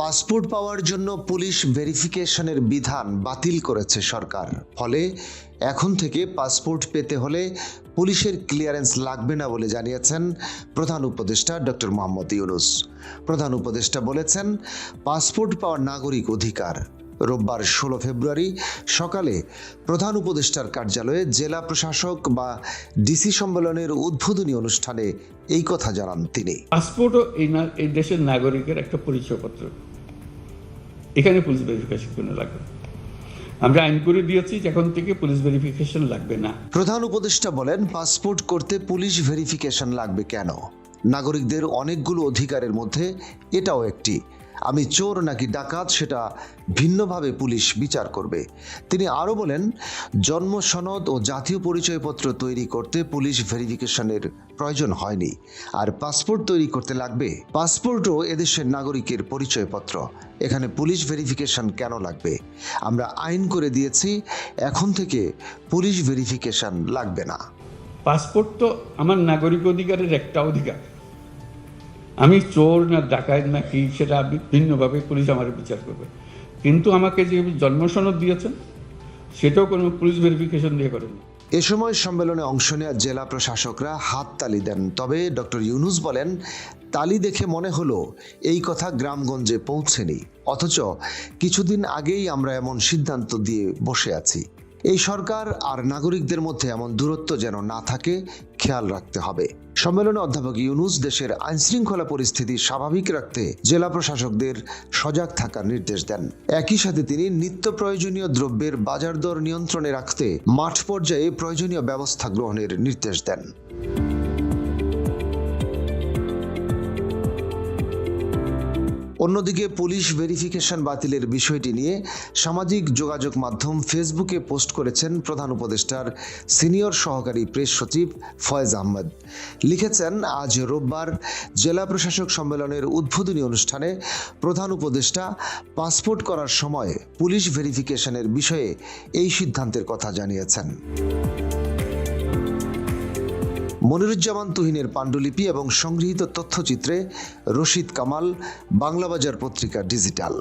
Passport পাওয়ার জন্য police ভেরিফিকেশনের বিধান বাতিল করেছে সরকার। ফলে এখন থেকে পাসপোর্ট পেতে হলে পুলিশের ক্লিয়ারেন্স লাগবে না বলে জানিয়েছেন প্রধান উপদেষ্টা ডক্টর মোহাম্মদ ইউনূস। প্রধান উপদেষ্টা বলেছেন, পাসপোর্ট পাওয়ার নাগরিক অধিকার। রোববার 16 ফেব্রুয়ারি সকালে প্রধান উপদেষ্টার কার্যালয়ে জেলা প্রশাসক বা ডিসি সম্মেলনের উদ্বোধনী অনুষ্ঠানে এই কথা জানান তিনি। পাসপোর্টও এই দেশের নাগরিকের একটা পরিচয়পত্র, এখানে পুলিশ ভেরিফিকেশন কোনো লাগবে না। আমরা আইন করে দিয়েছি, এখন থেকে পুলিশ ভেরিফিকেশন লাগবে না। প্রধান উপদেষ্টা বলেন, পাসপোর্ট করতে পুলিশ ভেরিফিকেশন লাগবে কেন? নাগরিকদের অনেকগুলো অধিকারের মধ্যে এটাও একটি। আমি চোর নাকি ডাকাত সেটা ভিন্নভাবে পুলিশ বিচার করবে। তিনি আরও বলেন, জন্ম সনদ ও জাতীয় পরিচয়পত্র তৈরি করতে পুলিশ ভেরিফিকেশনের প্রয়োজন হয়নি, আর পাসপোর্ট তৈরি করতে লাগবে। পাসপোর্টও এদেশের নাগরিকের পরিচয়পত্র, এখানে পুলিশ ভেরিফিকেশন কেন লাগবে? আমরা আইন করে দিয়েছি, এখন থেকে পুলিশ ভেরিফিকেশন লাগবে না। পাসপোর্ট তো আমার নাগরিক অধিকারের একটা অধিকার। আমি চোর না ডাকাত না কি সেটা ভিন্নভাবে পুলিশ আমার বিচার করবে, কিন্তু আমাকে যে জন্ম সনদ দিয়েছেন সেটাও কোনো পুলিশ ভেরিফিকেশন দিয়ে করেন। এ সময় সম্মেলনে অংশ নেওয়া জেলা প্রশাসকরা হাততালি দেন। তবে ডক্টর ইউনূস বলেন, তালি দেখে মনে হলো এই কথা গ্রামগঞ্জে পৌঁছেনি, অথচ কিছুদিন আগেই আমরা এমন সিদ্ধান্ত দিয়ে বসে আছি। এই সরকার আর নাগরিকদের মধ্যে এমন দূরত্ব যেন না থাকে, খেয়াল রাখতে হবে। সম্মেলনে অধ্যাপক ইউনূস দেশের আইনশৃঙ্খলা পরিস্থিতি স্বাভাবিক রাখতে জেলা প্রশাসকদের সজাগ থাকার নির্দেশ দেন। একই সাথে তিনি নিত্য প্রয়োজনীয় দ্রব্যের বাজার দর নিয়ন্ত্রণে রাখতে মাঠ পর্যায়ে প্রয়োজনীয় ব্যবস্থা গ্রহণের নির্দেশ দেন। অন্যদিকে পুলিশ ভেরিফিকেশন বাতিলের বিষয়টি নিয়ে সামাজিক যোগাযোগ মাধ্যম ফেসবুকে পোস্ট করেছেন প্রধান উপদেষ্টার সিনিয়র সহকারী প্রেস সচিব ফয়েজ আহমেদ। লিখেছেন, আজ রোববার জেলা প্রশাসক সম্মেলনের উদ্বোধনী অনুষ্ঠানে প্রধান উপদেষ্টা পাসপোর্ট করার সময় পুলিশ ভেরিফিকেশনের বিষয়ে এই সিদ্ধান্তের কথা জানিয়েছেন। মনিরুজ্জামান তুহিনের পাণ্ডুলিপি এবং সংগৃহীত তথ্যচিত্রে রশিদ কামাল, বাংলাবাজার পত্রিকা ডিজিটাল।